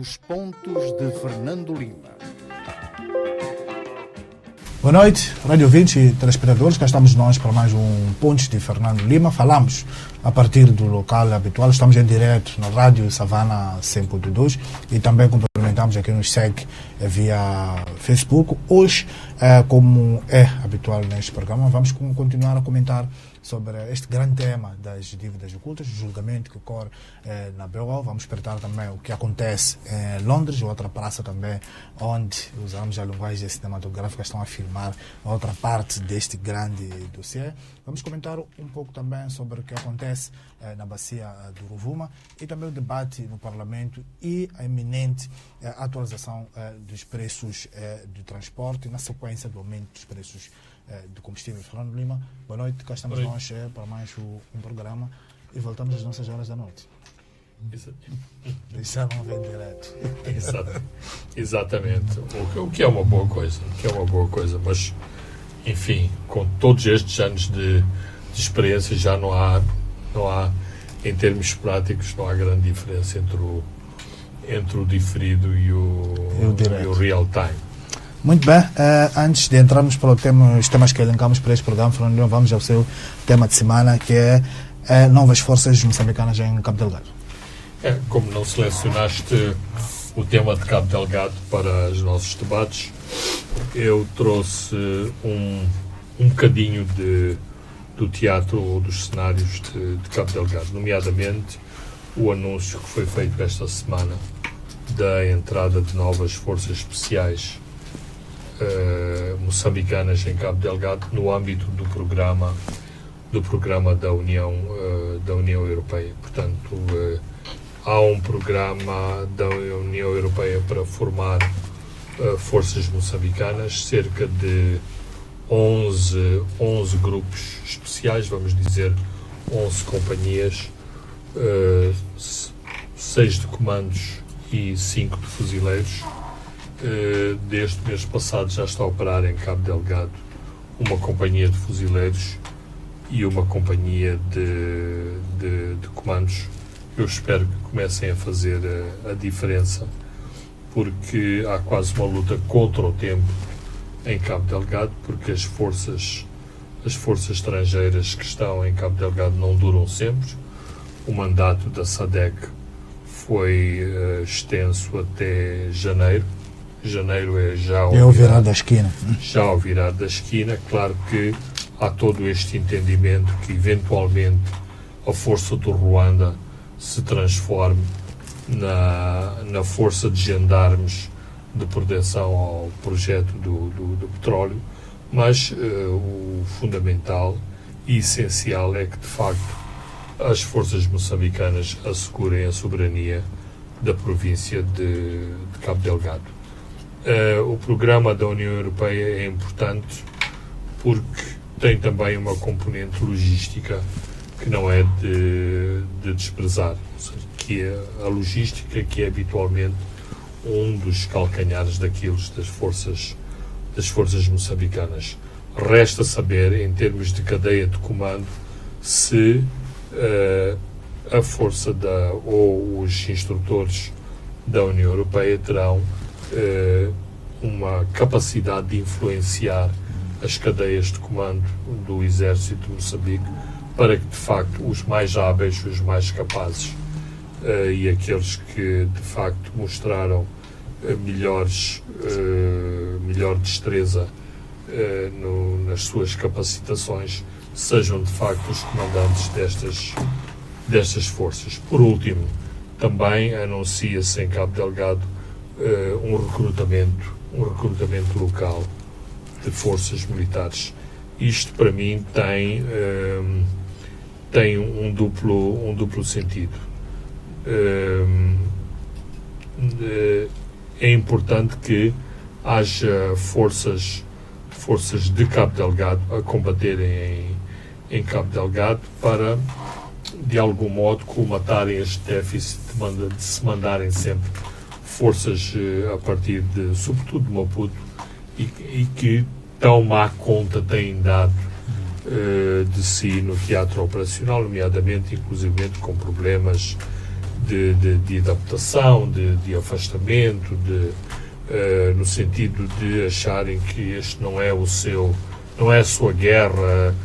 Os pontos de Fernando Lima. Boa noite, rádio ouvintes e telespectadores. Cá estamos nós para mais um Pontos de Fernando Lima. Falamos a partir do local habitual. Estamos em direto na Rádio Savana 100.2 e também cumprimentamos a quem nos segue via Facebook. Hoje, como é habitual neste programa, vamos continuar a comentar sobre este grande tema das dívidas ocultas, o julgamento que ocorre na BO. Vamos espreitar também o que acontece em Londres, outra praça também, onde usamos a linguagem cinematográfica, estão a filmar outra parte deste grande dossiê. Vamos comentar um pouco também sobre o que acontece na bacia do Rovuma e também o debate no Parlamento e a iminente atualização dos preços do transporte na sequência do aumento dos preços do combustível. Fernando Lima, boa noite, cá estamos nós para mais um programa e voltamos às nossas horas da noite. Deixaram ver direto. Exatamente. O que é uma boa coisa, mas enfim, com todos estes anos de experiência já não há, em termos práticos, não há grande diferença entre o diferido e o real time. Muito bem, antes de entrarmos para os temas que elencamos para este programa, Fernando, vamos ao seu tema de semana, que é novas forças moçambicanas em Cabo Delgado. Como não selecionaste o tema de Cabo Delgado para os nossos debates, eu trouxe um bocadinho do teatro ou dos cenários de Cabo Delgado, nomeadamente o anúncio que foi feito esta semana da entrada de novas forças especiais moçambicanas em Cabo Delgado no âmbito do programa da União Europeia. Portanto, há um programa da União Europeia para formar forças moçambicanas, cerca de 11 grupos especiais, vamos dizer 11 companhias, 6 de comandos e 5 de fuzileiros. Desde o mês passado já está a operar em Cabo Delgado uma companhia de fuzileiros e uma companhia de comandos. Eu espero que comecem a fazer a diferença, porque há quase uma luta contra o tempo em Cabo Delgado, porque as forças estrangeiras que estão em Cabo Delgado não duram sempre. O mandato da SADC foi extenso até janeiro. Janeiro é já o virar da esquina. Já ao virar da esquina. Claro que há todo este entendimento que eventualmente a força do Ruanda se transforme na força de gendarmes de proteção ao projeto do petróleo, mas o fundamental e essencial é que, de facto, as forças moçambicanas assegurem a soberania da província de Cabo Delgado. O programa da União Europeia é importante porque tem também uma componente logística que não é de desprezar, ou seja, que é a logística, que é habitualmente um dos calcanhares das forças moçambicanas. Resta saber, em termos de cadeia de comando, se a força ou os instrutores da União Europeia terão uma capacidade de influenciar as cadeias de comando do Exército de Moçambique para que, de facto, os mais hábeis, os mais capazes e aqueles que, de facto, mostraram melhor destreza nas suas capacitações, sejam, de facto, os comandantes destas forças. Por último, também anuncia-se em Cabo Delgado um recrutamento local de forças militares. Isto, para mim, tem um duplo sentido. É importante que haja forças de Cabo Delgado a combaterem em Cabo Delgado para, de algum modo, colmatarem este déficit de se mandarem sempre forças a partir sobretudo de Maputo, e que tão má conta têm dado de si no teatro operacional, nomeadamente, inclusivamente, com problemas de adaptação, de afastamento, no sentido de acharem que este não é não é a sua guerra,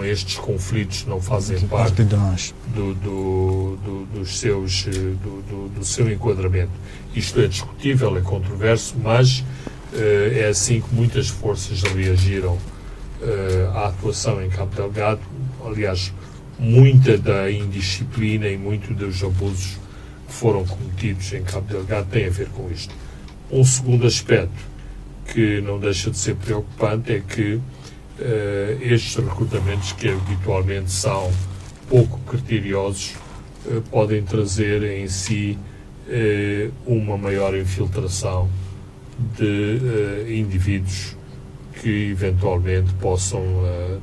estes conflitos não fazem parte de nós. do seu enquadramento. Isto é discutível, é controverso, mas é assim que muitas forças reagiram à atuação em Cabo Delgado. Aliás, muita da indisciplina e muito dos abusos que foram cometidos em Cabo Delgado tem a ver com isto. Um segundo aspecto que não deixa de ser preocupante é que estes recrutamentos, que habitualmente são pouco criteriosos, podem trazer em si uma maior infiltração de indivíduos que eventualmente possam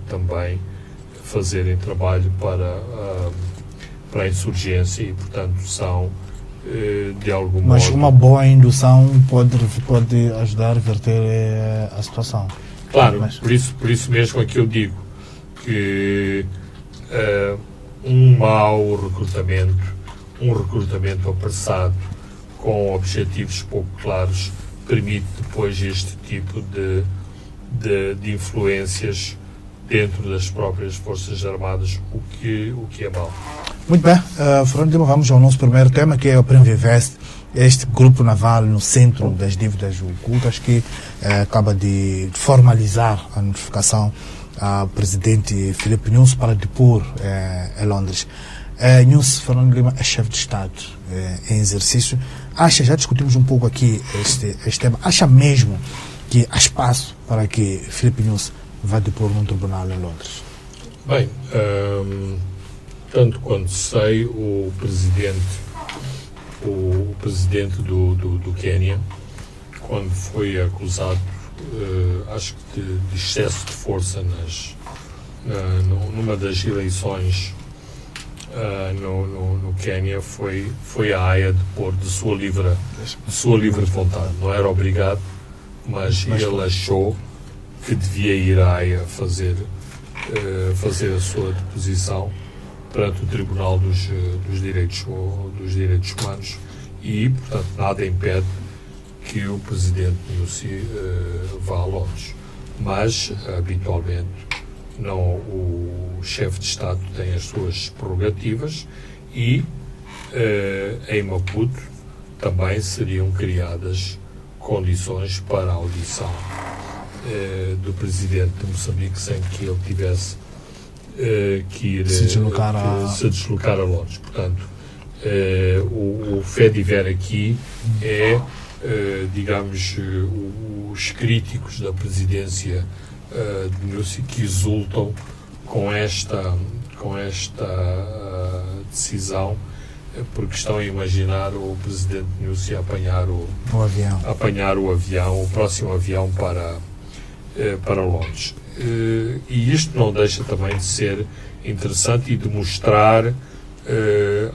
também fazerem trabalho para a insurgência e, portanto, são de algum modo... Mas uma boa indução pode ajudar a reverter a situação. Claro, mas por isso mesmo é que eu digo que um mau recrutamento, um recrutamento apressado, com objetivos pouco claros, permite depois este tipo de influências dentro das próprias Forças Armadas, o que é mau. Muito bem, Fernando Lima, vamos ao nosso primeiro tema, que é o Primvest, este grupo naval no centro das dívidas ocultas que acaba de formalizar a notificação ao presidente Filipe Nunes para depor em Londres. Nunes, Fernando Lima, é chefe de Estado em exercício. Já discutimos um pouco aqui este tema, acha mesmo que há espaço para que Filipe Nunes vá depor num tribunal em Londres? Bem, tanto quanto sei, o presidente do Quênia, quando foi acusado, acho que de excesso de força numa das eleições no Quênia, foi à Haia depor de sua livre vontade. Não era obrigado, mas ele achou que devia ir à Haia fazer a sua deposição perante o Tribunal dos Direitos Humanos e, portanto, nada impede que o Presidente Nyusi vá a Londres. Mas, habitualmente, o chefe de Estado tem as suas prerrogativas e, em Maputo, também seriam criadas condições para a audição do Presidente de Moçambique sem que ele tivesse que ir se deslocar a Londres. Portanto, o FEDIVER aqui é, digamos, os críticos da presidência de Nyusi que exultam com esta decisão, porque estão a imaginar o presidente Nyusi apanhar o próximo avião para Londres. E isto não deixa também de ser interessante e de mostrar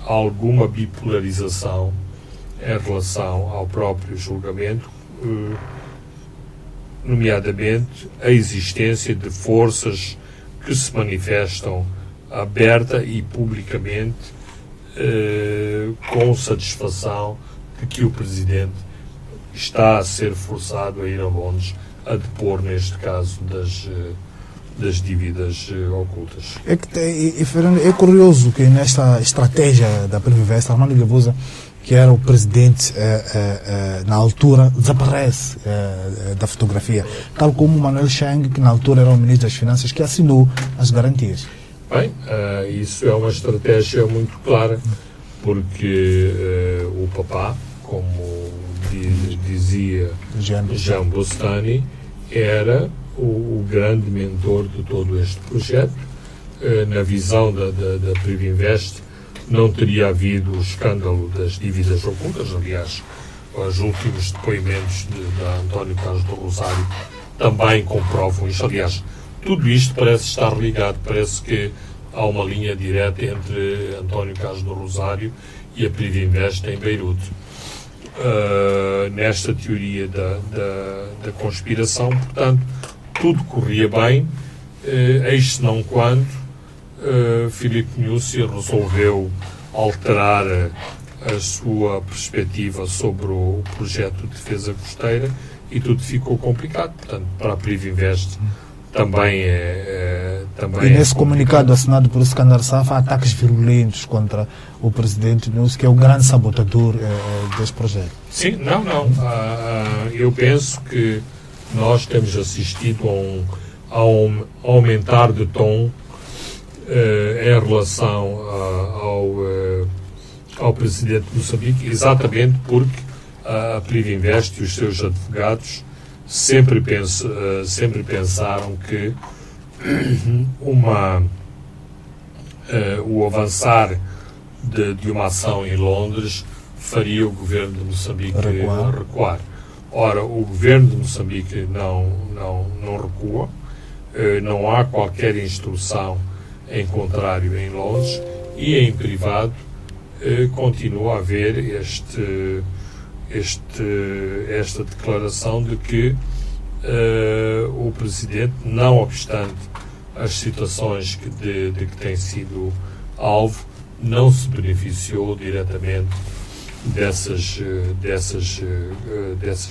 alguma bipolarização em relação ao próprio julgamento, nomeadamente a existência de forças que se manifestam aberta e publicamente com satisfação de que o Presidente está a ser forçado a ir a Londres a depor, neste caso, das dívidas ocultas. É curioso que nesta estratégia da Primvest, Armando Guebuza, que era o presidente na altura, desaparece da fotografia, tal como Manuel Chang, que na altura era o ministro das Finanças, que assinou as garantias. Bem, isso é uma estratégia muito clara, porque o papá, como dizia Jean Bostani, era o grande mentor de todo este projeto. Na visão da Privinvest, não teria havido o escândalo das dívidas ocultas. Aliás, os últimos depoimentos de António Carlos do Rosário também comprovam isto. Aliás, tudo isto parece estar ligado, parece que há uma linha direta entre António Carlos do Rosário e a Privinvest em Beirute. Nesta teoria da conspiração, portanto, tudo corria bem, eis não quando Filipe Nyusi resolveu alterar a sua perspectiva sobre o projeto de defesa costeira e tudo ficou complicado. Portanto, para a Privinvest também é E nesse complicado. comunicado assinado por Skandar Safa, há ataques virulentos contra o presidente Nyusi, que é o grande sabotador desse projeto. Sim, não. Eu penso que nós temos assistido a um aumentar de tom em relação ao presidente de Moçambique, exatamente porque a Privinvest e os seus advogados sempre pensaram que o avançar de uma ação em Londres faria o governo de Moçambique recuar. Ora, o governo de Moçambique não recua, não há qualquer instrução em contrário em Londres, e em privado continua a haver esta declaração de que o Presidente, não obstante as situações de que tem sido alvo, não se beneficiou diretamente dessas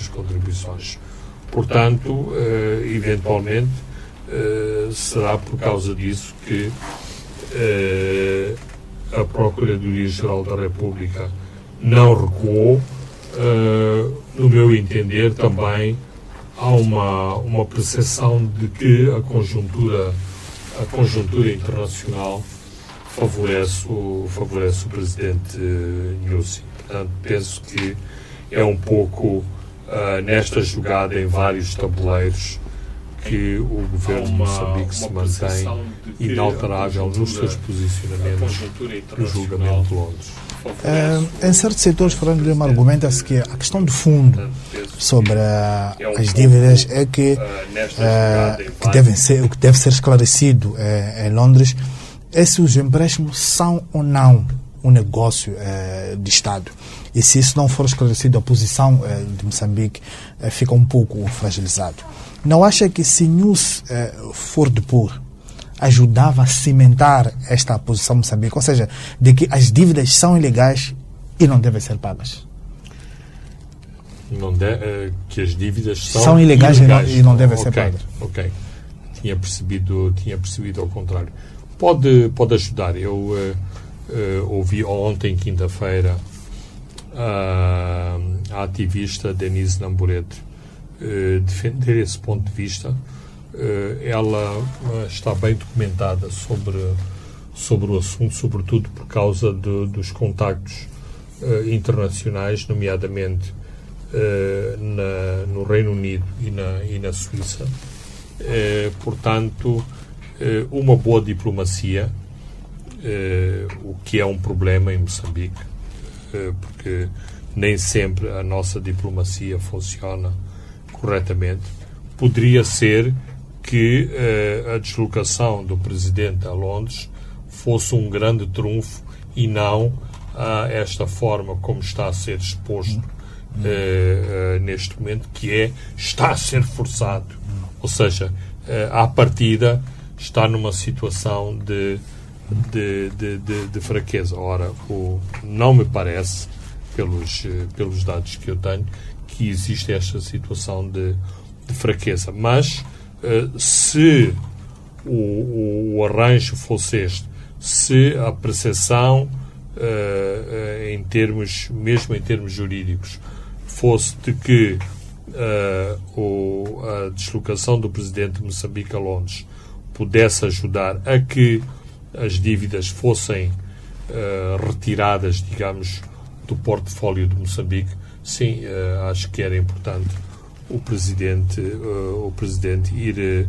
contribuições. Portanto, eventualmente, será por causa disso que a Procuradoria-Geral da República não recuou. No meu entender, também há uma percepção de que a conjuntura internacional favorece o presidente Nyusi. Portanto, penso que é um pouco nesta jogada em vários tabuleiros que o governo de Moçambique se mantém inalterável nos seus posicionamentos no julgamento de Londres. Em certos setores, Fernando Lima, argumenta-se que a questão de fundo sobre as dívidas é que o que deve ser esclarecido em Londres é se os empréstimos são ou não um negócio de Estado. E se isso não for esclarecido, a posição de Moçambique fica um pouco fragilizado. Não acha que se Nyusi for depor, ajudava a cimentar esta posição de Moçambique, ou seja, de que as dívidas são ilegais e não devem ser pagas? Que as dívidas são ilegais e não devem ser pagas. Ok. Tinha percebido ao contrário. Pode ajudar. Eu ouvi ontem, quinta-feira, a ativista Denise Nambureto defender esse ponto de vista. Ela está bem documentada sobre o assunto, sobretudo por causa dos contactos internacionais, nomeadamente no Reino Unido e na Suíça. Portanto, uma boa diplomacia, o que é um problema em Moçambique, porque nem sempre a nossa diplomacia funciona corretamente. Poderia ser que a deslocação do Presidente a Londres fosse um grande trunfo e não esta forma como está a ser exposto neste momento, que está a ser forçado. Ou seja, à partida está numa situação de fraqueza. Ora, não me parece, pelos dados que eu tenho, que existe esta situação de fraqueza. Mas se o arranjo fosse este, se a percepção mesmo em termos jurídicos, fosse de que a deslocação do Presidente de Moçambique a Londres pudesse ajudar a que as dívidas fossem retiradas, digamos, do portfólio de Moçambique, sim, acho que era importante o Presidente ir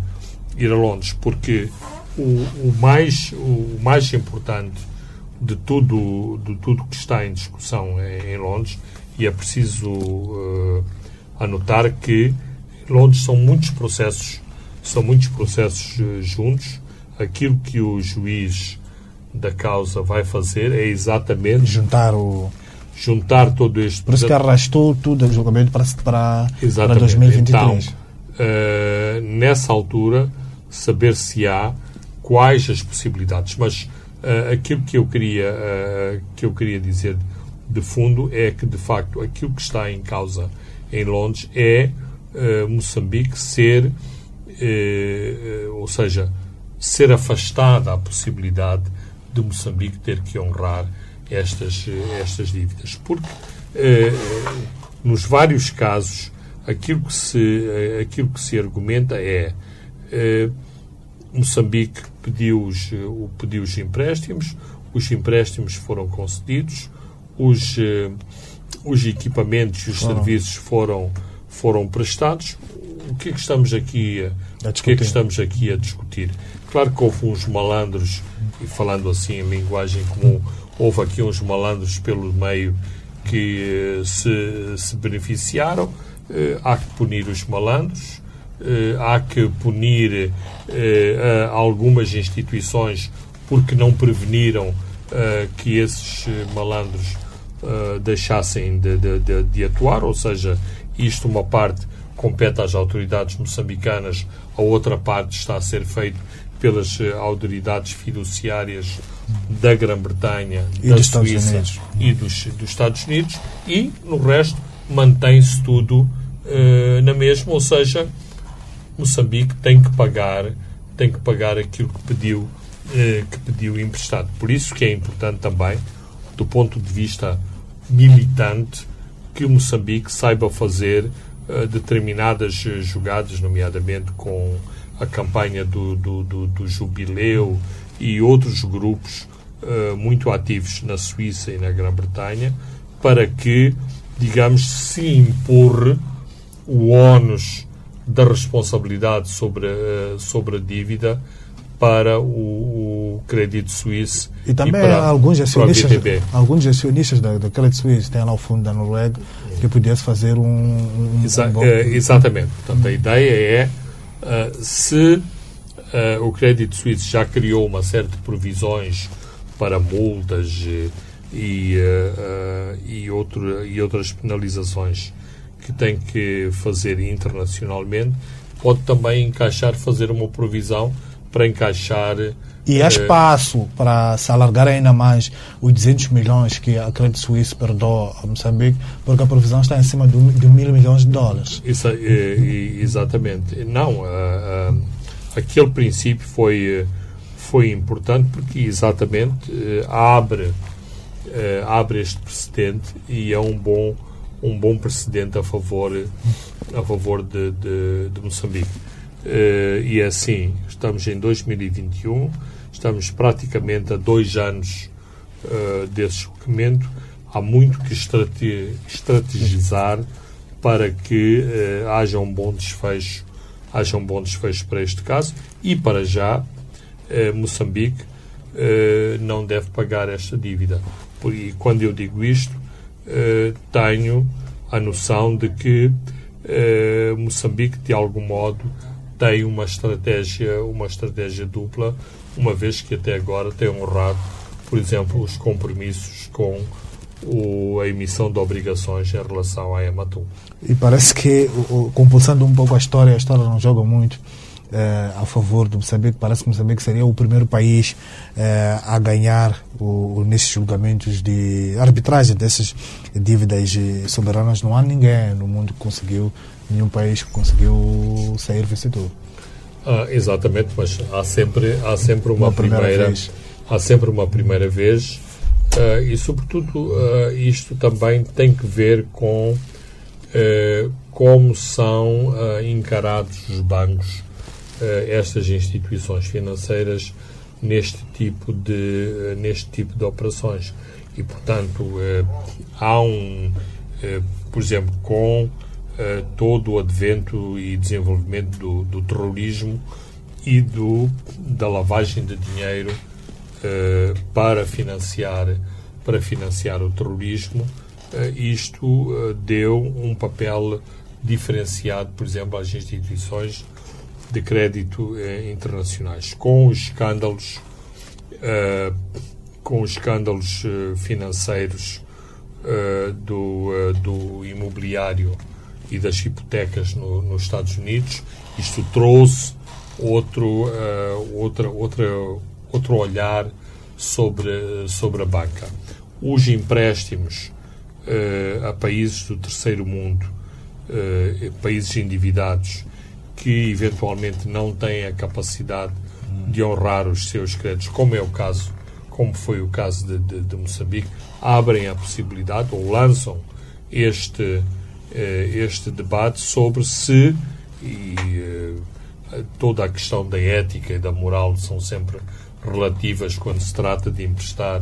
a Londres, porque o mais importante de tudo que está em discussão em Londres, e é preciso anotar que em Londres são muitos processos juntos. Aquilo que o juiz da causa vai fazer é exatamente juntar todo este... Por isso que arrastou tudo o julgamento para 2023. Então, nessa altura, saber-se-á quais as possibilidades. Mas aquilo que eu queria dizer de fundo é que, de facto, aquilo que está em causa em Londres é Moçambique ser, ou seja, ser afastada a possibilidade de Moçambique ter que honrar estas dívidas. Porque, nos vários casos, aquilo que se argumenta é Moçambique pediu os empréstimos, os empréstimos foram concedidos, os equipamentos e os serviços foram prestados. O que é que estamos aqui a discutir? Claro que houve uns malandros, e falando assim em linguagem comum, houve aqui uns malandros pelo meio que se beneficiaram. Há que punir os malandros, há que punir algumas instituições porque não preveniram que esses malandros deixassem de atuar, ou seja, isto uma parte compete às autoridades moçambicanas, a outra parte está a ser feito pelas autoridades fiduciárias da Grã-Bretanha, da Suíça e dos Estados Unidos, e no resto mantém-se tudo na mesma, ou seja, Moçambique tem que pagar aquilo que pediu emprestado. Por isso que é importante também, do ponto de vista militante, que Moçambique saiba fazer determinadas jogadas, nomeadamente com a campanha do Jubileu e outros grupos muito ativos na Suíça e na Grã-Bretanha, para que, digamos, se empurre o ónus da responsabilidade sobre a dívida para o Credit Suisse e também para alguns acionistas da Credit Suisse têm lá o fundo da Noruega que pudesse fazer exatamente. Portanto, a ideia é se o Credit Suisse já criou uma série de provisões para multas e outras penalizações que tem que fazer internacionalmente, pode também fazer uma provisão para encaixar... E há espaço para se alargar ainda mais os 200 milhões que a Credit Suisse perdoa a Moçambique, porque a provisão está em cima de $1.000 milhões. Exatamente. Não, aquele princípio foi importante porque exatamente abre este precedente e é um bom precedente a favor de Moçambique. E assim, estamos em 2021, estamos praticamente a 2 anos desse julgamento. Há muito que estrategizar para que haja um bom desfecho para este caso, e para já Moçambique não deve pagar esta dívida. E quando eu digo isto, tenho a noção de que Moçambique, de algum modo, tem uma estratégia dupla, uma vez que até agora tem honrado, por exemplo, os compromissos com a emissão de obrigações em relação à Ematum. E parece que, compulsando um pouco a história não joga muito a favor de Moçambique. Parece que Moçambique seria o primeiro país a ganhar nesses julgamentos de arbitragem dessas dívidas soberanas. Não há ninguém no mundo nenhum país que conseguiu sair vencedor. Exatamente, mas há sempre uma primeira vez. Há sempre uma primeira vez, e sobretudo isto também tem que ver com como são encarados os bancos, estas instituições financeiras, neste tipo de operações. E, portanto, há por exemplo, com todo o advento e desenvolvimento do terrorismo e da lavagem de dinheiro para financiar o terrorismo, isto deu um papel diferenciado, por exemplo, às instituições de crédito internacionais. Com os escândalos financeiros do imobiliário e das hipotecas nos Estados Unidos, isto trouxe outro olhar sobre a banca. os empréstimos a países do terceiro mundo, países endividados, que eventualmente não têm a capacidade de honrar os seus créditos, como foi o caso de Moçambique, abrem a possibilidade ou lançam este debate sobre se toda a questão da ética e da moral são sempre relativas quando se trata de emprestar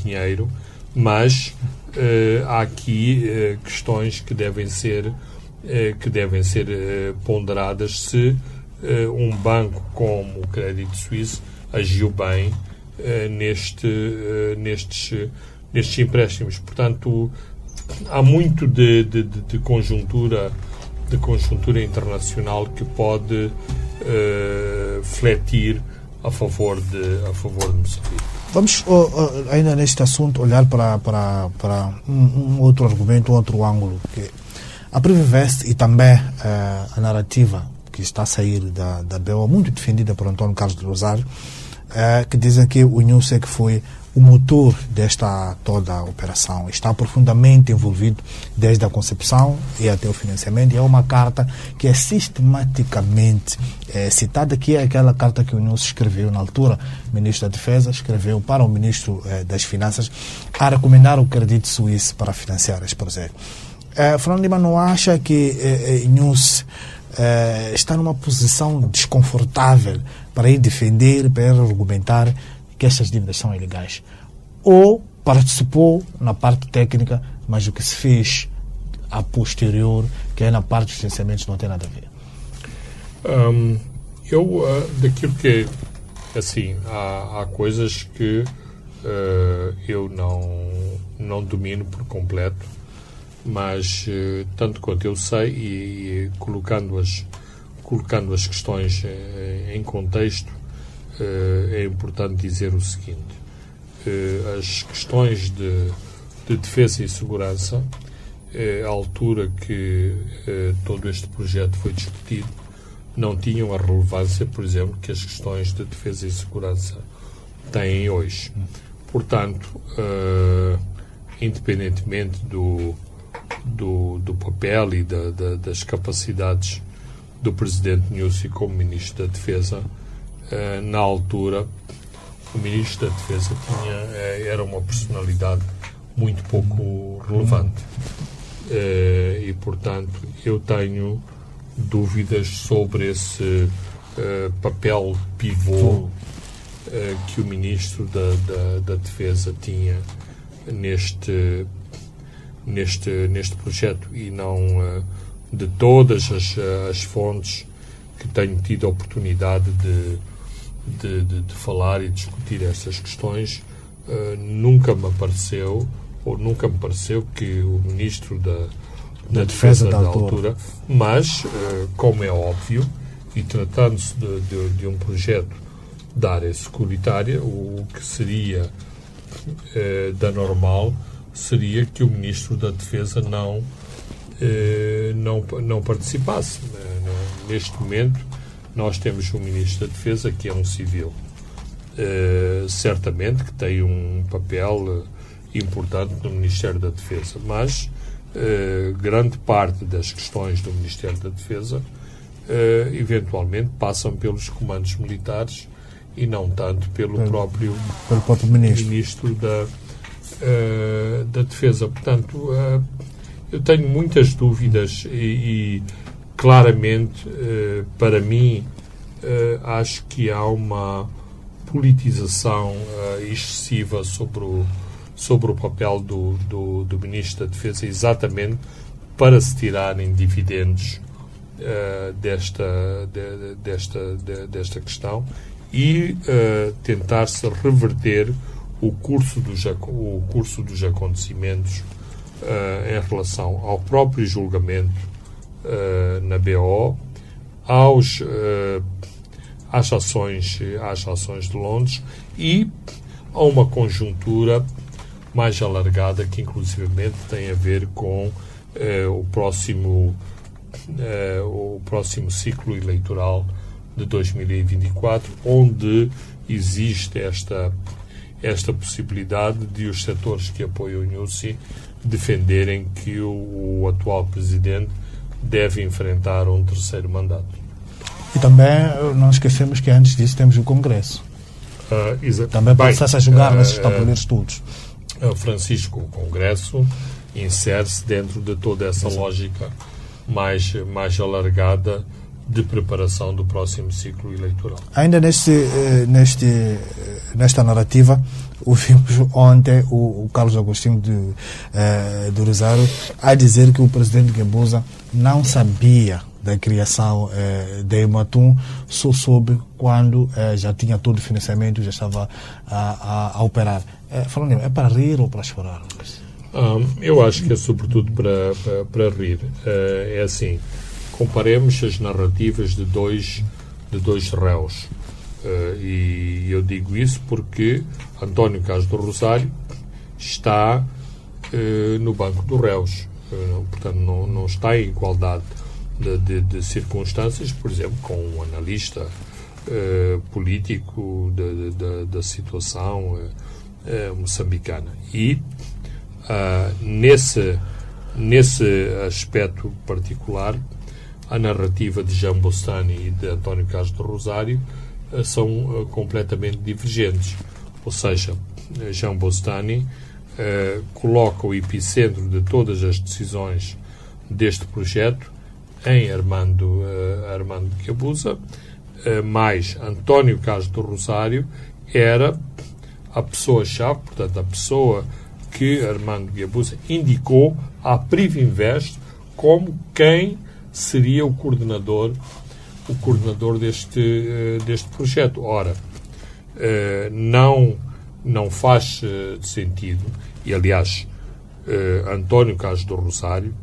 dinheiro, mas há aqui questões que devem ser ponderadas se um banco como o Crédito Suíço agiu bem nestes empréstimos. Portanto, há muito de conjuntura internacional que pode fletir a favor de Moçambique. Vamos ainda neste assunto olhar para um outro argumento, um outro ângulo, que a Privivest e também a narrativa que está a sair da BO, muito defendida por António Carlos de Rosário, que dizem que o NUSEC foi o motor desta toda a operação, está profundamente envolvido desde a concepção e até o financiamento, e é uma carta que é sistematicamente citada, que é aquela carta que o NUSEC escreveu na altura, o Ministro da Defesa escreveu para o Ministro das Finanças a recomendar o Crédito Suíço para financiar este projeto. Fernando Lima não acha que o NUSEC está numa posição desconfortável para ir defender, para ir argumentar que estas dívidas são ilegais? Ou participou na parte técnica, mas o que se fez a posterior, que é na parte dos financiamentos, não tem nada a ver? Daquilo que, assim, há coisas que eu não domino por completo, mas tanto quanto eu sei, e colocando as questões em contexto, é importante dizer o seguinte: as questões de defesa e segurança, à altura que todo este projeto foi discutido, não tinham a relevância, por exemplo, que as questões de defesa e segurança têm hoje. Portanto, independentemente do papel e das capacidades do Presidente Nyusi como Ministro da Defesa, na altura, o Ministro da Defesa era uma personalidade muito pouco relevante. E, portanto, eu tenho dúvidas sobre esse papel pivô que o Ministro da Defesa tinha neste projeto, e não de todas as fontes que tenho tido a oportunidade de falar e discutir estas questões, nunca me pareceu que o Ministro da Defesa da altura, mas, como é óbvio, e tratando-se de um projeto da área securitária, o que seria da normal seria que o Ministro da Defesa não participasse. Neste momento, nós temos um Ministro da Defesa que é um civil. Certamente que tem um papel importante no Ministério da Defesa, mas grande parte das questões do Ministério da Defesa eventualmente passam pelos comandos militares e não tanto pelo próprio Ministro da Defesa. Portanto, eu tenho muitas dúvidas e claramente, para mim, acho que há uma politização excessiva sobre o papel do Ministro da Defesa, exatamente para se tirarem dividendos desta questão e tentar-se reverter o curso dos acontecimentos em relação ao próprio julgamento na BO, às ações de Londres e a uma conjuntura mais alargada que inclusivamente tem a ver com o próximo ciclo eleitoral de 2024, onde existe esta possibilidade de os setores que apoiam o Nyusi defenderem que o atual presidente deve enfrentar um terceiro mandato. E também não esquecemos que antes disso temos o Congresso. Também pode-se a julgar nesses tabuleiros todos. Francisco, o Congresso insere-se dentro de toda essa lógica mais alargada de preparação do próximo ciclo eleitoral. Ainda nesta narrativa, ouvimos ontem o Carlos Agostinho do Rosário a dizer que o presidente Guebuza não sabia da criação da Ematum, só soube quando já tinha todo o financiamento, já estava a operar. Falando, é para rir ou para chorar? Eu acho que é sobretudo para rir. É assim, comparemos as narrativas de dois réus. E eu digo isso porque António Carlos do Rosário está no banco dos réus. Portanto, não está em igualdade de circunstâncias, por exemplo, com um analista político da situação moçambicana. E nesse aspecto particular, a narrativa de Jean Bostani e de António Carlos do Rosário são completamente divergentes. Ou seja, Jean Bostani coloca o epicentro de todas as decisões deste projeto em Armando Guebuza, mas António Carlos do Rosário era a pessoa-chave, portanto, a pessoa que Armando Guebuza indicou à Privinvest como quem seria o coordenador deste projeto. Ora, não faz sentido, e aliás, António Carlos do Rosário,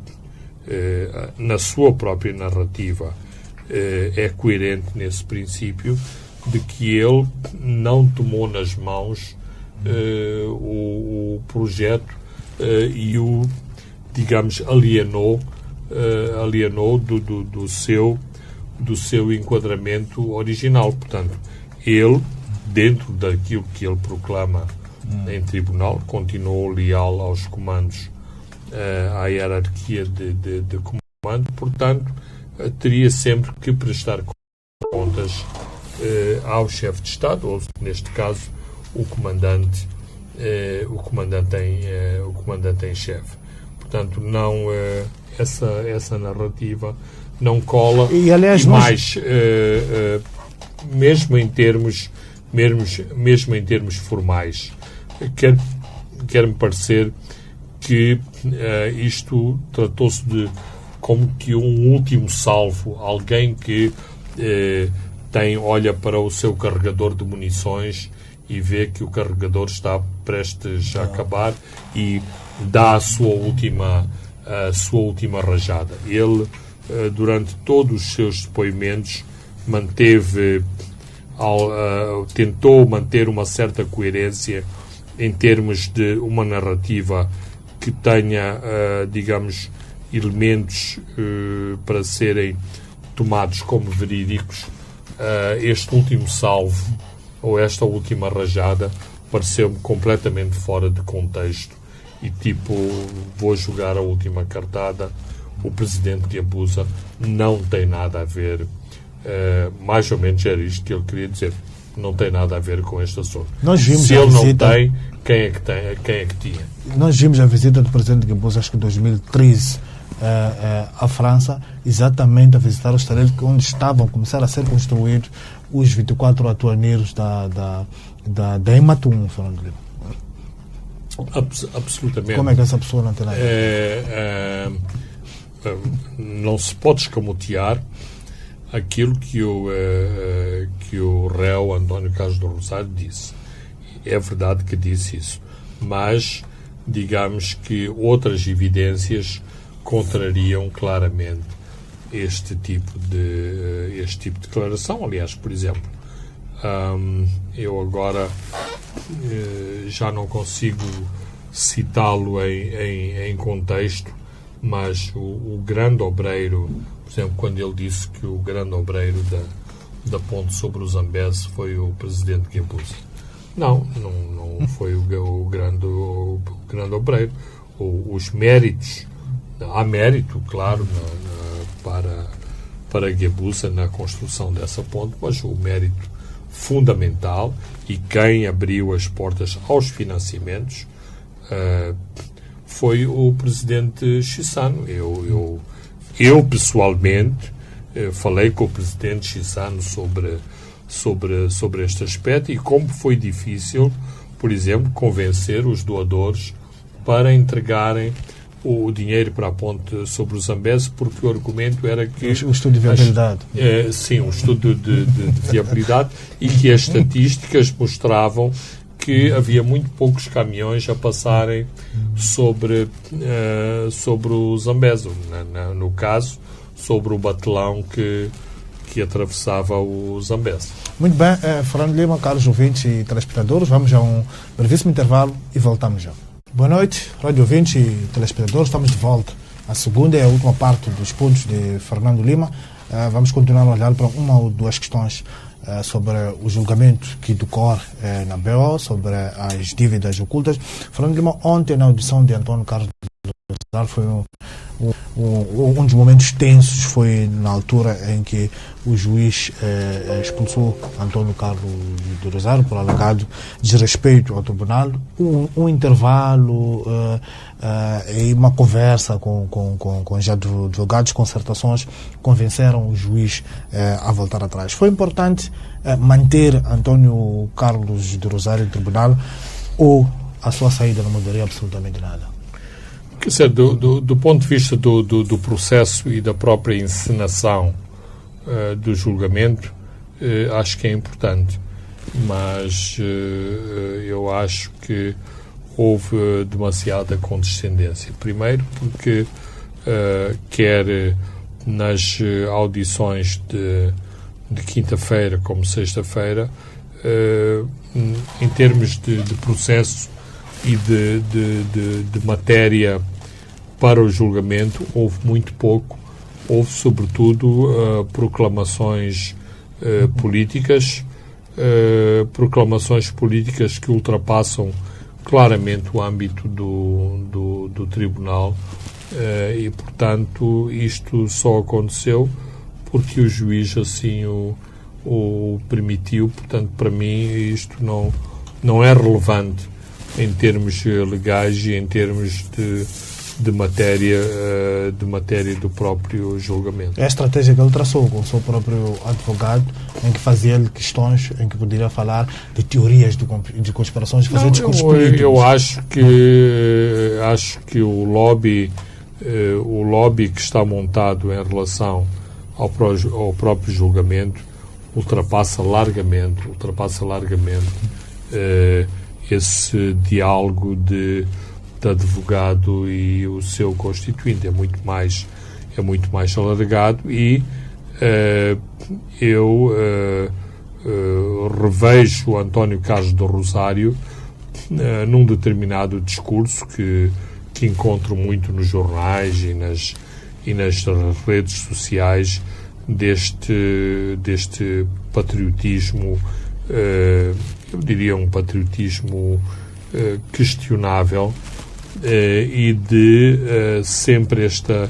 na sua própria narrativa, é coerente nesse princípio de que ele não tomou nas mãos o projeto e o, digamos, alienou do seu enquadramento original. Portanto, ele, dentro daquilo que ele proclama em tribunal, continuou leal aos comandos, à hierarquia de comando, portanto, teria sempre que prestar contas ao chefe de Estado, ou, neste caso, o comandante em chefe. Portanto, não essa narrativa não cola. E aliás, mais mesmo em termos formais, quer-me parecer que isto tratou-se de como que um último salvo, alguém que olha para o seu carregador de munições e vê que o carregador está prestes a acabar e dá a sua última rajada. Ele, durante todos os seus depoimentos, tentou manter uma certa coerência em termos de uma narrativa que tenha, digamos, elementos para serem tomados como verídicos. Este último salvo, ou esta última rajada, pareceu-me completamente fora de contexto e vou jogar a última cartada. O presidente Guebuza não tem nada a ver, mais ou menos era isto que ele queria dizer, não tem nada a ver com este assunto. Se ele não tem, quem é que tinha? Nós vimos a visita do presidente Guebuza, acho que em 2013, à França, exatamente a visitar o estalelo onde estavam a começar a ser construídos os 24 atuaneiros da Ematum, Fernando Lima. Absolutamente. Como é que essa pessoa não tem nada? Não se pode escamotear aquilo que o réu António Carlos do Rosário disse. É verdade que disse isso, mas digamos que outras evidências contrariam claramente este tipo de declaração. Aliás, por exemplo, eu agora já não consigo citá-lo em contexto, mas o grande obreiro, por exemplo, quando ele disse que o grande obreiro da ponte sobre o Zambeze foi o presidente Guebuza. Não foi o grande obreiro. Os méritos, há mérito, claro, para Guebuza na construção dessa ponte, mas o mérito fundamental e quem abriu as portas aos financiamentos foi o presidente Chissano. Eu pessoalmente falei com o presidente Chissano sobre este aspecto e como foi difícil, por exemplo, convencer os doadores para entregarem o dinheiro para a ponte sobre o Zambeze, porque o argumento era que... O estudo de viabilidade. Sim, o estudo de viabilidade e que as estatísticas mostravam que havia muito poucos caminhões a passarem sobre o Zambeze, no caso, sobre o batelão que atravessava o Zambeze. Muito bem, Fernando Lima, caros ouvintes e telespectadores, vamos a um brevíssimo intervalo e voltamos já. Boa noite, rádio ouvintes e telespectadores, estamos de volta. A segunda e a última parte dos pontos de Fernando Lima. Vamos continuar a olhar para uma ou duas questões sobre o julgamento que decorre na BO, sobre as dívidas ocultas. Fernando Lima, ontem na audição de António Carlos foi um dos momentos tensos, foi na altura em que o juiz expulsou António Carlos do Rosário por alegado desrespeito ao tribunal. Um intervalo e uma conversa com os advogados, concertações, convenceram o juiz a voltar atrás. Foi importante manter António Carlos do Rosário no tribunal ou a sua saída não mudaria absolutamente nada? Quer dizer, do ponto de vista do processo e da própria encenação do julgamento, acho que é importante, mas eu acho que houve demasiada condescendência. Primeiro porque quer nas audições de quinta-feira como sexta-feira, em termos de processo e de matéria para o julgamento, houve muito pouco. Houve, sobretudo, proclamações políticas que ultrapassam claramente o âmbito do tribunal e, portanto, isto só aconteceu porque o juiz assim o permitiu. Portanto, para mim, isto não é relevante em termos legais e em termos de matéria do próprio julgamento. É a estratégia que ele traçou com o seu próprio advogado, em que fazia-lhe questões, em que poderia falar de teorias de conspirações, fazer discursos políticos. Eu acho que o lobby que está montado em relação ao próprio julgamento ultrapassa largamente esse diálogo de advogado e o seu constituinte. É muito mais alargado e eu revejo o António Carlos do Rosário num determinado discurso que encontro muito nos jornais e nas redes sociais deste patriotismo, eu diria um patriotismo questionável, e de sempre esta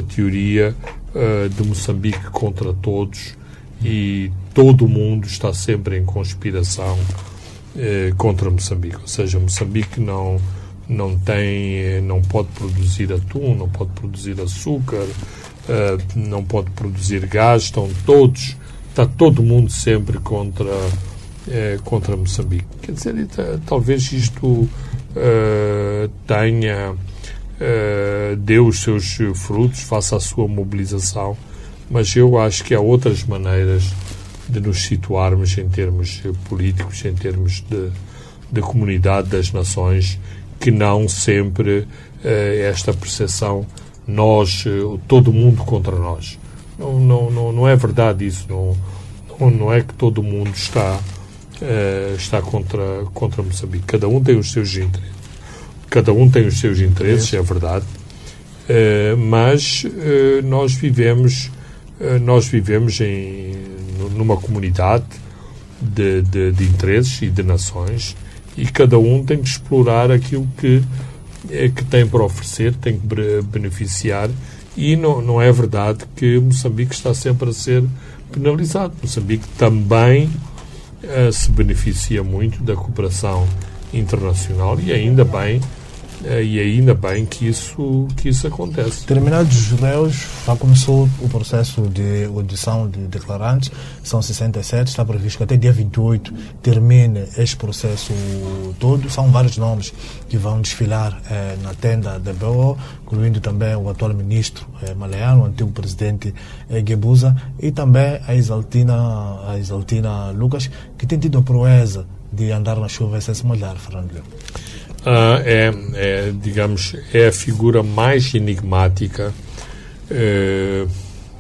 teoria de Moçambique contra todos, e todo o mundo está sempre em conspiração contra Moçambique. Ou seja, Moçambique não pode produzir atum, não pode produzir açúcar, não pode produzir gás, está todo mundo sempre contra Moçambique. Quer dizer, talvez isto dê os seus frutos, faça a sua mobilização, mas eu acho que há outras maneiras de nos situarmos em termos políticos, em termos de comunidade das nações, que não sempre esta percepção todo mundo contra nós. Não é verdade isso. Não é que todo mundo está contra Moçambique. Cada um tem os seus interesses, é verdade, mas nós vivemos nós vivemos numa comunidade de interesses e de nações, e cada um tem que explorar aquilo que tem para oferecer, tem que beneficiar, e não é verdade que Moçambique está sempre a ser penalizado. Moçambique também se beneficia muito da cooperação internacional, e ainda bem que isso acontece. Terminados os réus, já começou o processo de audição de declarantes, são 67, está previsto que até dia 28 termine este processo todo. São vários nomes que vão desfilar na tenda da BO, incluindo também o atual ministro Maleano, o antigo presidente Guebuza, e também a Isaltina Lucas, que tem tido a proeza de andar na chuva sem se molhar, Fernando. Digamos, é a figura mais enigmática,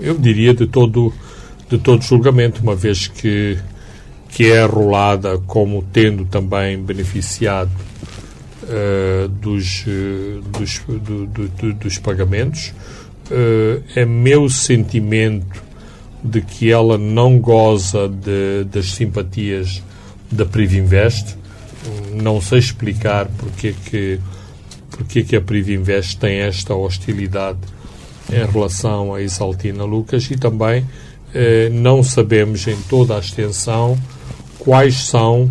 eu diria, de todo julgamento, uma vez que é arrolada como tendo também beneficiado dos pagamentos. É meu sentimento de que ela não goza das simpatias da Privinvest. Não sei explicar porque que a Privinvest tem esta hostilidade em relação a Isaltina Lucas, e também não sabemos em toda a extensão quais são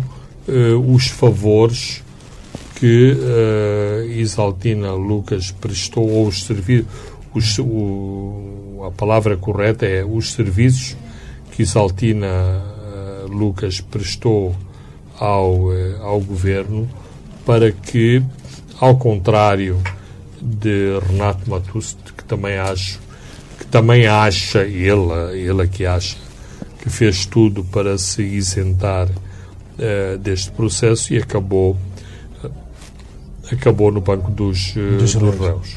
os favores que Isaltina Lucas prestou, ou os serviços, a palavra correta é os serviços que Isaltina Lucas prestou ao governo, para que, ao contrário de Renato Matuste, que também acha ele que acha que fez tudo para se isentar deste processo, e acabou no banco dos réus.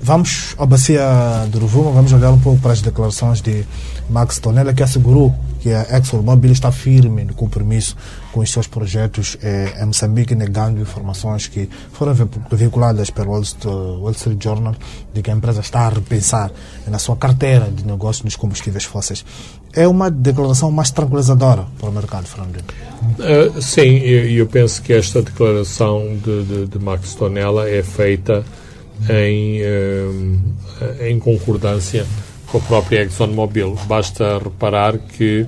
Vamos à bacia de Rovuma, vamos olhar um pouco para as declarações de Max Tonela, que assegurou que a ExxonMobil está firme no compromisso com os seus projetos em Moçambique, negando informações que foram veiculadas pelo Wall Street Journal de que a empresa está a repensar na sua carteira de negócio nos combustíveis fósseis. É uma declaração mais tranquilizadora para o mercado, Fernando? Sim, eu penso que esta declaração de Max Tonela é feita em concordância com a própria ExxonMobil. Basta reparar que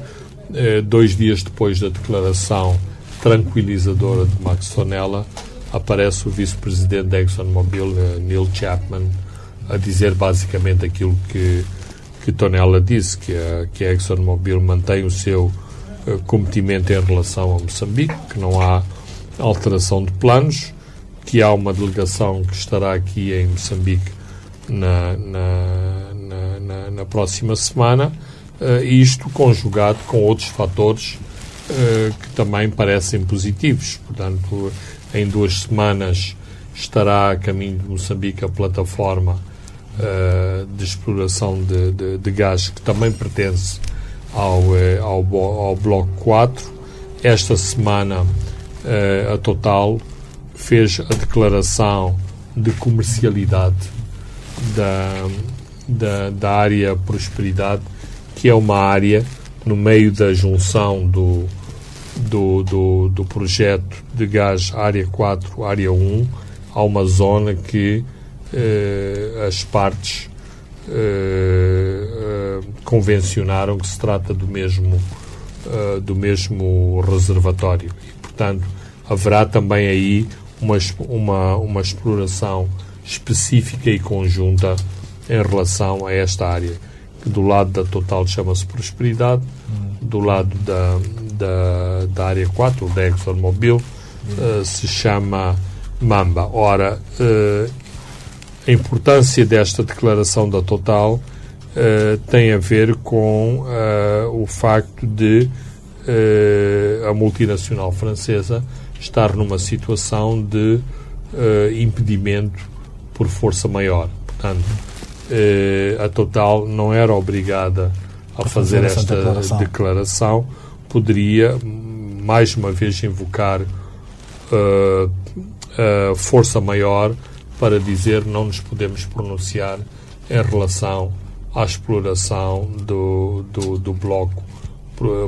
2 dias depois da declaração tranquilizadora de Max Tonela, aparece o vice-presidente da ExxonMobil, Neil Chapman, a dizer basicamente aquilo que Tonela disse, que a ExxonMobil mantém o seu comprometimento em relação a Moçambique, que não há alteração de planos, que há uma delegação que estará aqui em Moçambique na próxima semana, isto conjugado com outros fatores que também parecem positivos. Portanto, em 2 semanas estará a caminho de Moçambique a plataforma de exploração de gás, que também pertence ao Bloco 4. Esta semana a Total fez a declaração de comercialidade da área Prosperidade, que é uma área no meio da junção do projeto de gás Área 4, Área 1. Há uma zona que as partes convencionaram que se trata do mesmo reservatório, e, portanto, haverá também aí uma exploração específica e conjunta em relação a esta área, que do lado da Total chama-se Prosperidade, do lado da Área 4, da ExxonMobil, se chama Mamba. Ora, a importância desta declaração da Total tem a ver com o facto de a multinacional francesa estar numa situação de impedimento por força maior. Portanto, a Total não era obrigada a fazer esta declaração, poderia mais uma vez invocar força maior para dizer não nos podemos pronunciar em relação à exploração do bloco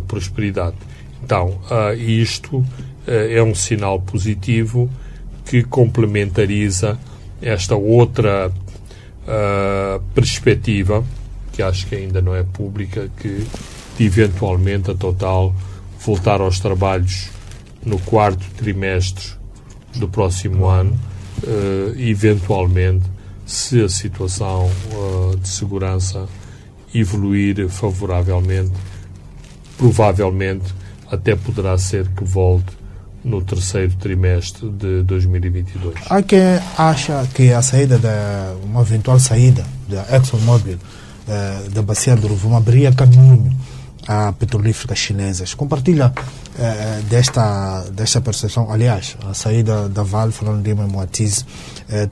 Prosperidade. Então, isto é um sinal positivo que complementariza esta outra perspectiva, que acho que ainda não é pública, que de eventualmente a Total voltar aos trabalhos no 4º trimestre do próximo ano, eventualmente, se a situação de segurança evoluir favoravelmente, provavelmente até poderá ser que volte no 3º trimestre de 2022. Há quem acha que uma eventual saída da ExxonMobil da bacia do Rovuma abriria caminho a petrolíferas chinesas. Compartilha desta percepção. Aliás, a saída da Vale, Fernando Lima e Moatize,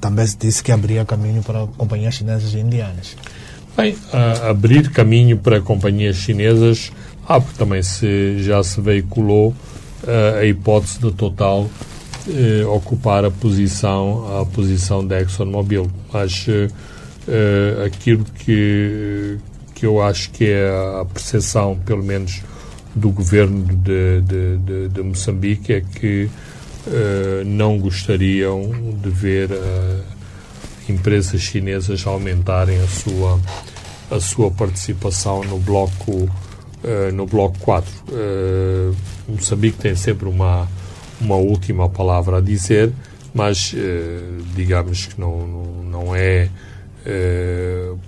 também se disse que abriria caminho para companhias chinesas e indianas. Bem, abrir caminho para companhias chinesas, porque também já se veiculou a hipótese da Total ocupar a posição da ExxonMobil. Mas aquilo que eu acho que é a percepção, pelo menos, do governo de Moçambique, é que não gostariam de ver empresas chinesas aumentarem a sua participação no bloco 4. Moçambique tem sempre uma última palavra a dizer, mas digamos que não é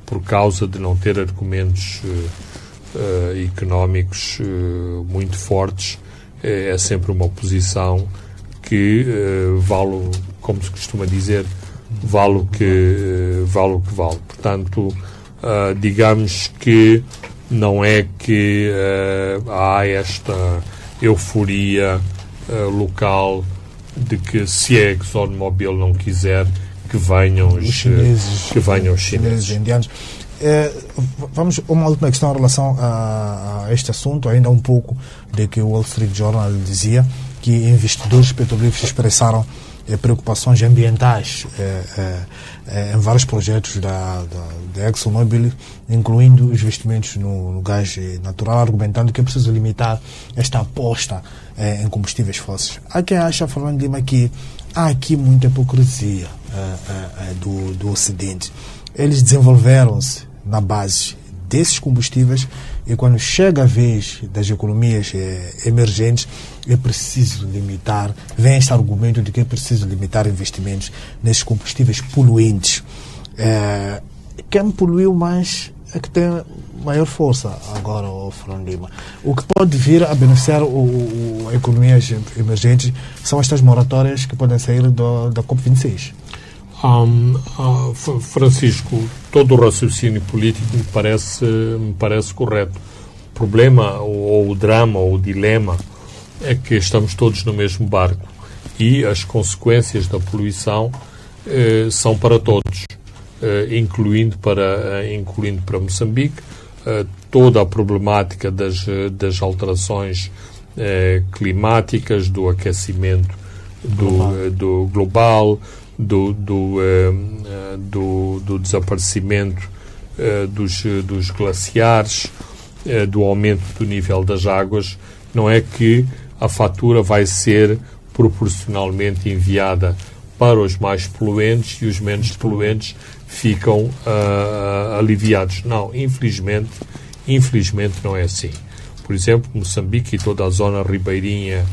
por causa de não ter argumentos económicos muito fortes. É sempre uma posição que vale, como se costuma dizer, vale o que vale. Portanto, digamos que não é que há esta euforia local de que, se a ExxonMobil não quiser, que venham os chineses. Indianos. Vamos a uma última questão em relação a este assunto, ainda um pouco de que o Wall Street Journal dizia que investidores petrolíferos expressaram preocupações ambientais em vários projetos da ExxonMobil, incluindo os investimentos no gás natural, argumentando que é preciso limitar esta aposta em combustíveis fósseis. Há quem acha, Fernando Lima, que há aqui muita hipocrisia do Ocidente. Eles desenvolveram-se na base desses combustíveis e quando chega a vez das economias emergentes é preciso limitar, vem este argumento de que é preciso limitar investimentos nesses combustíveis poluentes. Quem poluiu mais é que tem maior força agora, Fernando Lima. O que pode vir a beneficiar economias emergentes são estas moratórias que podem sair da COP26. Francisco, todo o raciocínio político me parece correto. O problema, ou o drama, ou o dilema, é que estamos todos no mesmo barco e as consequências da poluição são para todos, incluindo para Moçambique. Toda a problemática das alterações climáticas, do aquecimento do global, do desaparecimento dos glaciares, do aumento do nível das águas, não é que a fatura vai ser proporcionalmente enviada para os mais poluentes e os menos poluentes ficam aliviados. Não, infelizmente não é assim. Por exemplo, Moçambique e toda a zona ribeirinha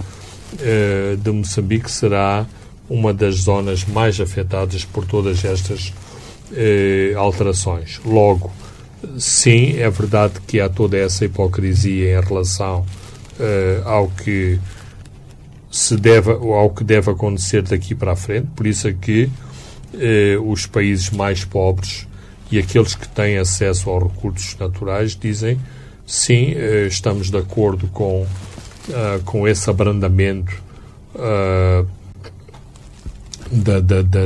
de Moçambique será uma das zonas mais afetadas por todas estas alterações. Logo, sim, é verdade que há toda essa hipocrisia em relação ao que deve acontecer daqui para a frente. Por isso é que os países mais pobres e aqueles que têm acesso aos recursos naturais dizem sim, estamos de acordo com esse abrandamento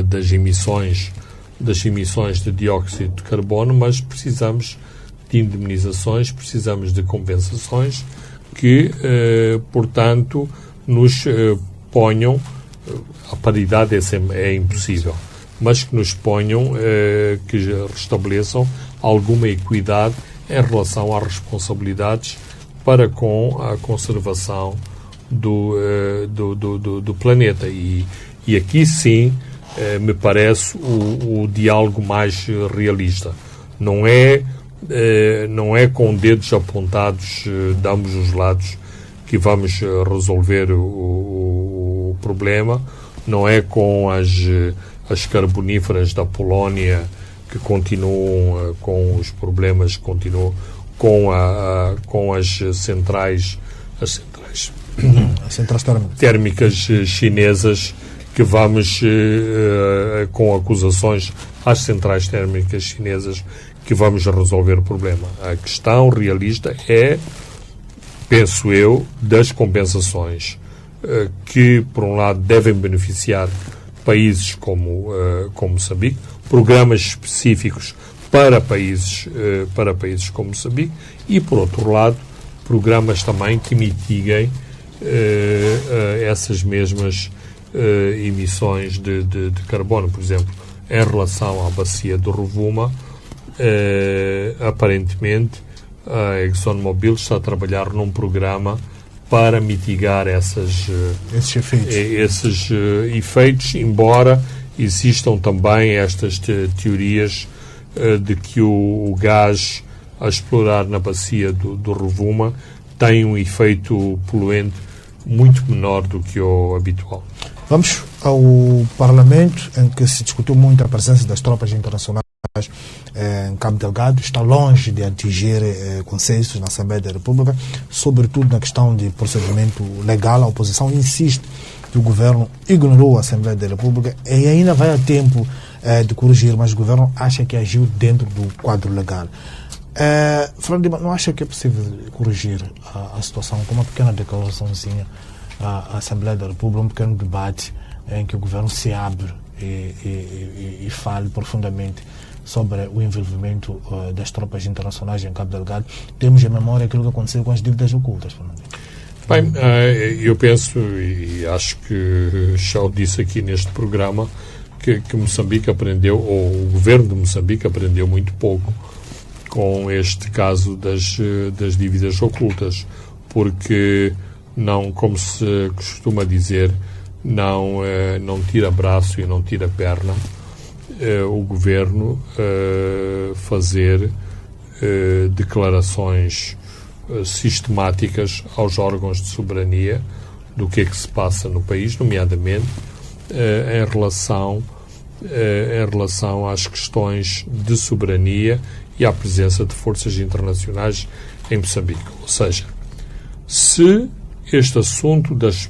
das emissões de dióxido de carbono, mas precisamos de indemnizações, precisamos de compensações que, portanto, nos ponham a paridade. É impossível, mas que nos ponham, que restabeleçam alguma equidade em relação às responsabilidades para com a conservação do planeta. E aqui sim me parece o diálogo mais realista. Não é com dedos apontados de ambos os lados que vamos resolver o problema, não é com as carboníferas da Polónia que continuam com os problemas, continuam com as centrais térmicas chinesas, que vamos com acusações às centrais térmicas chinesas, que vamos resolver o problema. A questão realista é, penso eu, das compensações que, por um lado, devem beneficiar países como Moçambique, programas específicos para países como Moçambique, e, por outro lado, programas também que mitiguem essas mesmas emissões de carbono. Por exemplo, em relação à bacia do Rovuma, aparentemente a ExxonMobil está a trabalhar num programa para mitigar esses efeitos, embora existam também estas teorias de que o gás a explorar na bacia do Rovuma tem um efeito poluente muito menor do que o habitual. Vamos ao Parlamento, em que se discutiu muito a presença das tropas internacionais em Cabo Delgado. Está longe de atingir consensos na Assembleia da República, sobretudo na questão de procedimento legal. A oposição insiste que o governo ignorou a Assembleia da República e ainda vai a tempo de corrigir, mas o governo acha que agiu dentro do quadro legal. Fernando Lima, não acha que é possível corrigir a situação com uma pequena declaraçãozinha à Assembleia da República, um pequeno debate em que o governo se abre e fale profundamente sobre o envolvimento das tropas internacionais em Cabo Delgado? Temos em memória aquilo que aconteceu com as dívidas ocultas, Fernando. Bem, eu penso, e acho que já o disse aqui neste programa, que Moçambique aprendeu, ou o governo de Moçambique aprendeu muito pouco com este caso das dívidas ocultas, porque não, como se costuma dizer, não tira braço e não tira perna o governo fazer declarações sistemáticas aos órgãos de soberania do que é que se passa no país, nomeadamente em relação às questões de soberania e à presença de forças internacionais em Moçambique. Ou seja, se este assunto das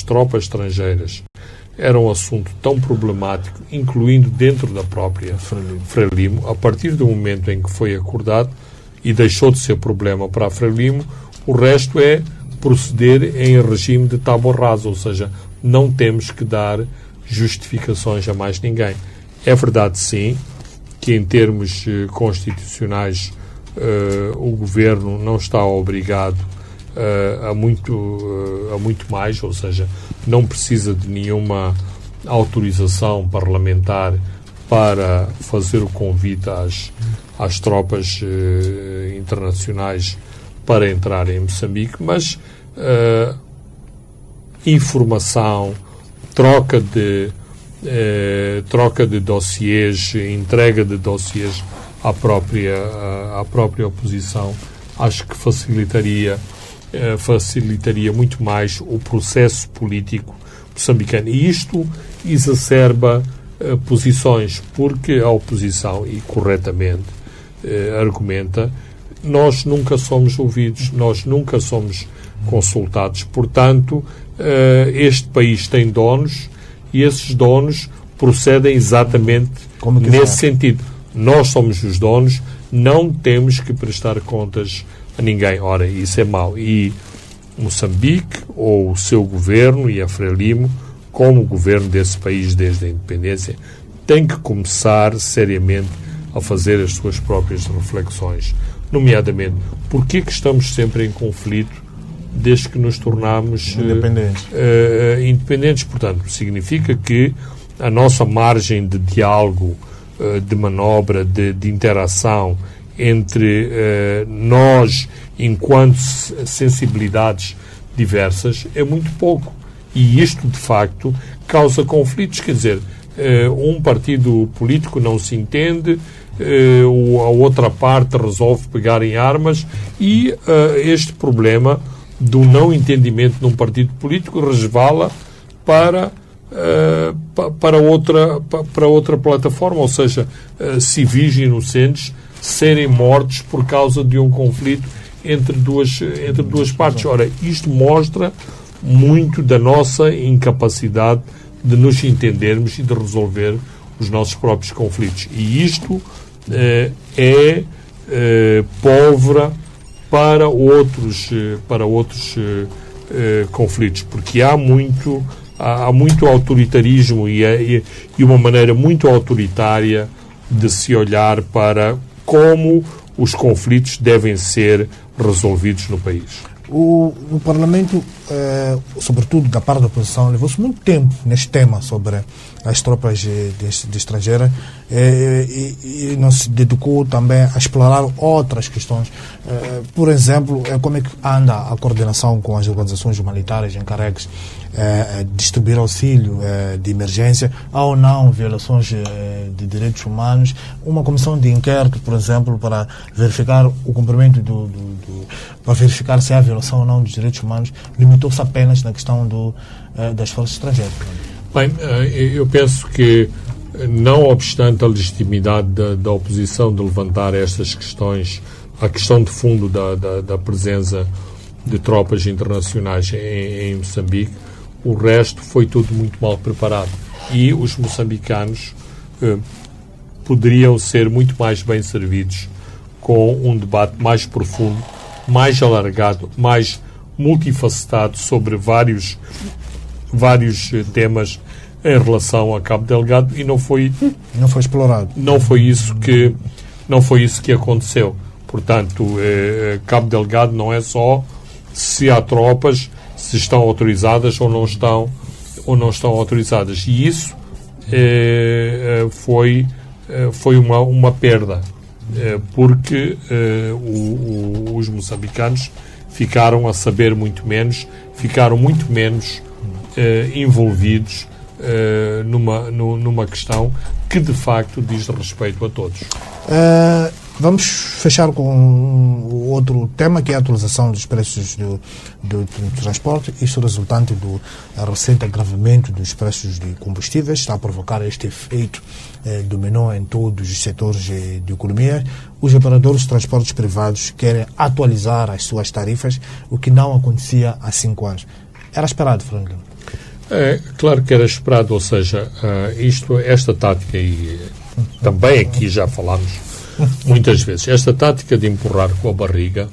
tropas estrangeiras era um assunto tão problemático, incluindo dentro da própria Frelimo, a partir do momento em que foi acordado e deixou de ser problema para a Frelimo, o resto é proceder em regime de tábua rasa, ou seja, não temos que dar justificações a mais ninguém. É verdade, sim, que em termos constitucionais o governo não está obrigado a muito mais, ou seja, não precisa de nenhuma autorização parlamentar para fazer o convite às tropas internacionais para entrar em Moçambique, mas informação, troca de dossiês, entrega de dossiês à própria oposição, acho que facilitaria muito mais o processo político moçambicano. E isto exacerba posições, porque a oposição, e corretamente, argumenta: nós nunca somos ouvidos, nós nunca somos consultados, portanto, este país tem donos e esses donos procedem exatamente nesse sentido. Nós somos os donos, não temos que prestar contas a ninguém. Ora, isso é mau. E Moçambique, ou o seu governo e a Frelimo, como governo desse país desde a independência, tem que começar seriamente a fazer as suas próprias reflexões. Nomeadamente, porquê que estamos sempre em conflito desde que nos tornamos independentes? Portanto, significa que a nossa margem de diálogo, de manobra, de interação entre nós, enquanto sensibilidades diversas, é muito pouco. E isto, de facto, causa conflitos. Quer dizer, um partido político não se entende, a outra parte resolve pegar em armas e este problema do não entendimento num partido político resvala para outra plataforma, ou seja, civis inocentes serem mortos por causa de um conflito entre duas partes. Ora, isto mostra muito da nossa incapacidade de nos entendermos e de resolver os nossos próprios conflitos. E isto é pólvora para outros conflitos, porque há muito autoritarismo e uma maneira muito autoritária de se olhar para como os conflitos devem ser resolvidos no país. O Parlamento, sobretudo da parte da oposição, levou-se muito tempo neste tema sobre as tropas de estrangeiras e não se dedicou também a explorar outras questões. Por exemplo, como é que anda a coordenação com as organizações humanitárias encarregues de distribuir auxílio de emergência, há ou não violações de direitos humanos, uma comissão de inquérito, por exemplo, para verificar o cumprimento para verificar se há violação ou não dos direitos humanos, limitou-se apenas na questão das forças estrangeiras. Bem, eu penso que, não obstante a legitimidade da oposição de levantar estas questões, a questão de fundo da presença de tropas internacionais em Moçambique, o resto foi tudo muito mal preparado. E os moçambicanos poderiam ser muito mais bem servidos com um debate mais profundo, mais alargado, mais multifacetado sobre vários temas em relação a Cabo Delgado, e não foi explorado. Não foi isso que aconteceu. Portanto, Cabo Delgado não é só se há tropas, se estão autorizadas ou não estão autorizadas. E isso foi uma perda, porque os moçambicanos ficaram a saber muito menos, ficaram muito menos envolvidos numa questão que de facto diz respeito a todos. Vamos fechar com outro tema, que é a atualização dos preços do transporte. Isto resultante do recente agravamento dos preços de combustíveis está a provocar este efeito dominó em todos os setores de economia. Os operadores de transportes privados querem atualizar as suas tarifas, o que não acontecia há 5 anos. Era esperado, Fernando? Claro que era esperado, ou seja, esta tática, e também aqui já falámos muitas vezes, esta tática de empurrar com a barriga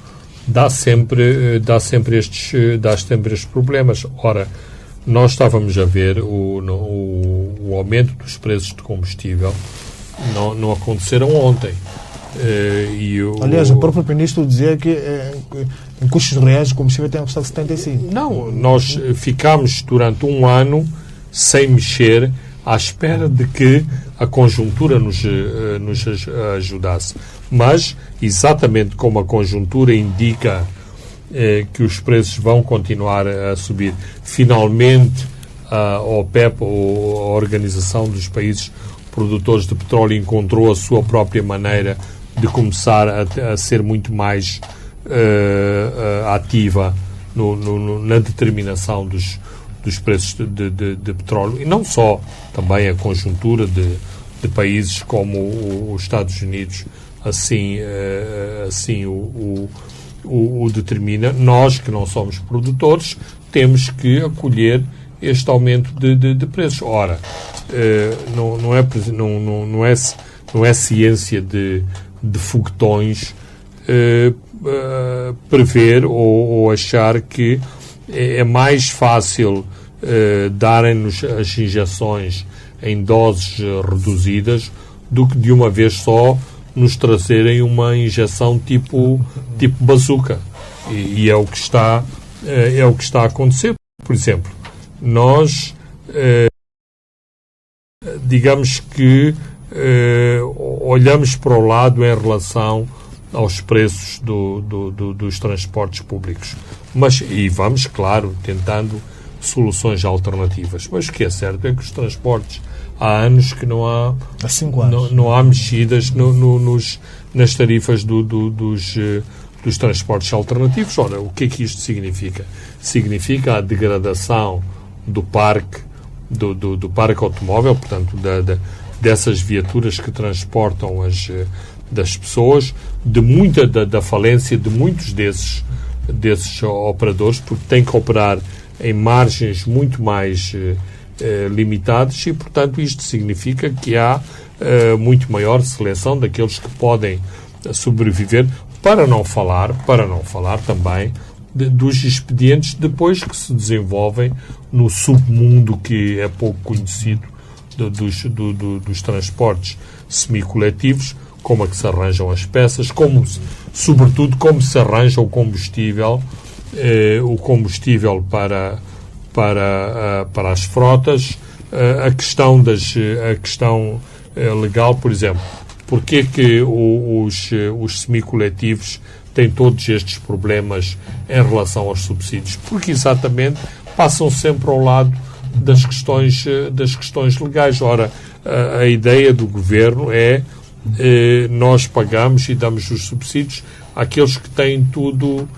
dá sempre estes problemas. Ora, nós estávamos a ver o aumento dos preços de combustível, não aconteceram ontem. Aliás, o próprio ministro dizia que em custos reais o combustível tem custado 75. Não, nós ficámos durante um ano sem mexer, à espera de que a conjuntura nos ajudasse. Mas, exatamente como a conjuntura indica que os preços vão continuar a subir, finalmente a OPEP, ou a Organização dos Países Produtores de Petróleo, encontrou a sua própria maneira de começar a ser muito mais ativa na determinação dos preços de petróleo, e não só, também a conjuntura de países como os Estados Unidos assim o determina. Nós, que não somos produtores, temos que acolher este aumento de preços. Ora, não é ciência de foguetões prever ou achar que é mais fácil darem-nos as injeções em doses reduzidas do que de uma vez só nos trazerem uma injeção tipo bazuca. E é o que está a acontecer. Por exemplo, nós digamos que olhamos para o lado em relação aos preços dos transportes públicos. E vamos, claro, tentando soluções alternativas. Mas o que é certo é que os transportes, há anos que não há... Há 5 anos. Não há mexidas nas tarifas dos transportes alternativos. Ora, o que é que isto significa? Significa a degradação do parque automóvel, portanto, dessas viaturas que transportam das pessoas, da falência de muitos desses operadores, porque têm que operar em margens muito mais limitadas e, portanto, isto significa que há muito maior seleção daqueles que podem sobreviver, para não falar também dos expedientes depois que se desenvolvem no submundo que é pouco conhecido dos transportes semicoletivos, como é que se arranjam as peças, sobretudo como se arranja o combustível para as frotas, a questão legal, por exemplo, porque é que os semicoletivos têm todos estes problemas em relação aos subsídios? Porque exatamente passam sempre ao lado das questões legais. Ora, a ideia do governo é nós pagamos e damos os subsídios àqueles que têm tudo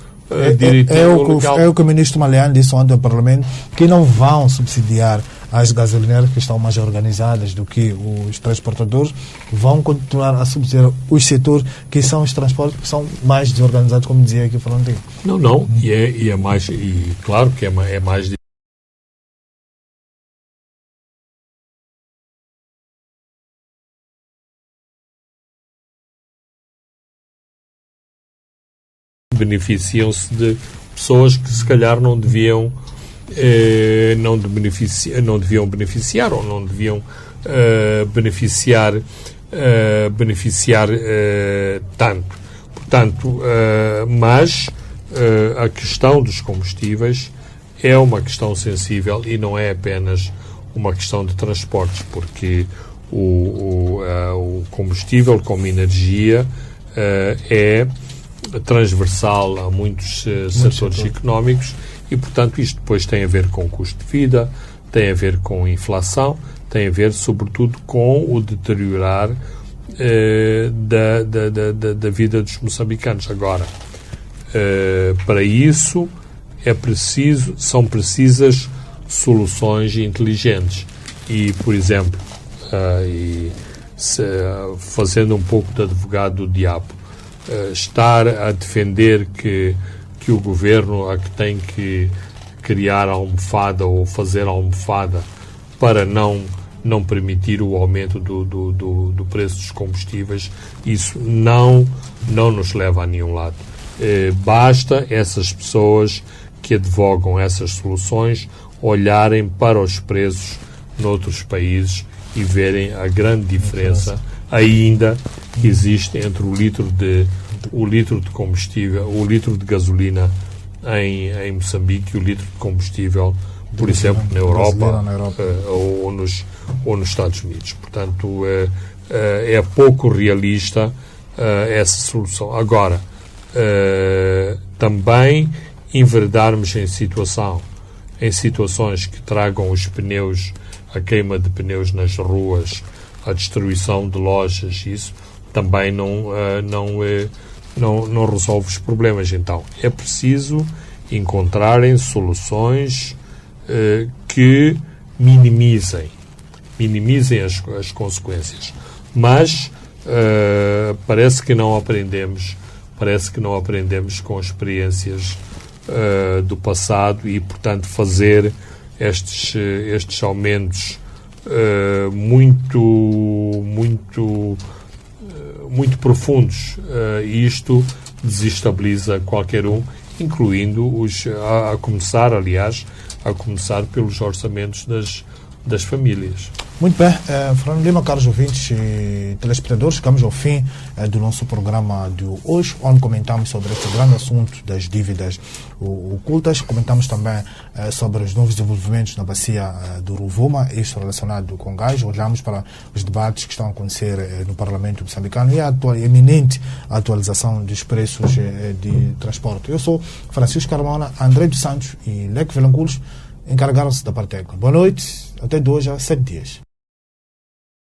direitinho legal. É o que o ministro Malean disse ontem ao Parlamento, que não vão subsidiar as gasolineiras que estão mais organizadas do que os transportadores, vão continuar a subsidiar os setores que são os transportes que são mais desorganizados, como dizia aqui o Fernando. Não, e é mais, e claro que é mais beneficiam-se de pessoas que se calhar não deviam beneficiar ou não deviam beneficiar tanto. Portanto, mas a questão dos combustíveis é uma questão sensível e não é apenas uma questão de transportes, porque o combustível como energia é transversal a muitos setores económicos e, portanto, isto depois tem a ver com o custo de vida, tem a ver com a inflação, tem a ver, sobretudo, com o deteriorar da vida dos moçambicanos. Agora, para isso são precisas soluções inteligentes e, por exemplo, fazendo um pouco de advogado do diabo, estar a defender que o governo que tem que criar a almofada ou fazer a almofada para não permitir o aumento do preço dos combustíveis, isso não nos leva a nenhum lado. Basta essas pessoas que advogam essas soluções olharem para os preços noutros países e verem a grande diferença ainda que existe entre o litro de combustível, o litro de gasolina em Moçambique e o litro de combustível, por exemplo, na Europa, ou nos Estados Unidos. Portanto, é pouco realista essa solução. Agora, também enveredarmos em situações que tragam os pneus, a queima de pneus nas ruas, a destruição de lojas, isso também não resolve os problemas. Então, é preciso encontrarem soluções que minimizem as consequências. Mas parece que não aprendemos com experiências do passado e, portanto, fazer estes aumentos muito profundos. Isto desestabiliza qualquer um, incluindo a começar pelos orçamentos das famílias. Muito bem, Fernando Lima, caros ouvintes e telespectadores, chegamos ao fim do nosso programa de hoje, onde comentamos sobre este grande assunto das dívidas ocultas. Comentamos também sobre os novos desenvolvimentos na bacia do Rovuma, isto relacionado com gás. Olhamos para os debates que estão a acontecer no Parlamento moçambicano e a eminente atualização dos preços de transporte. Eu sou Francisco Carmona, André dos Santos e Leque Velanculos encarregaram-se da parte técnica. Boa noite, até de hoje a 7 dias.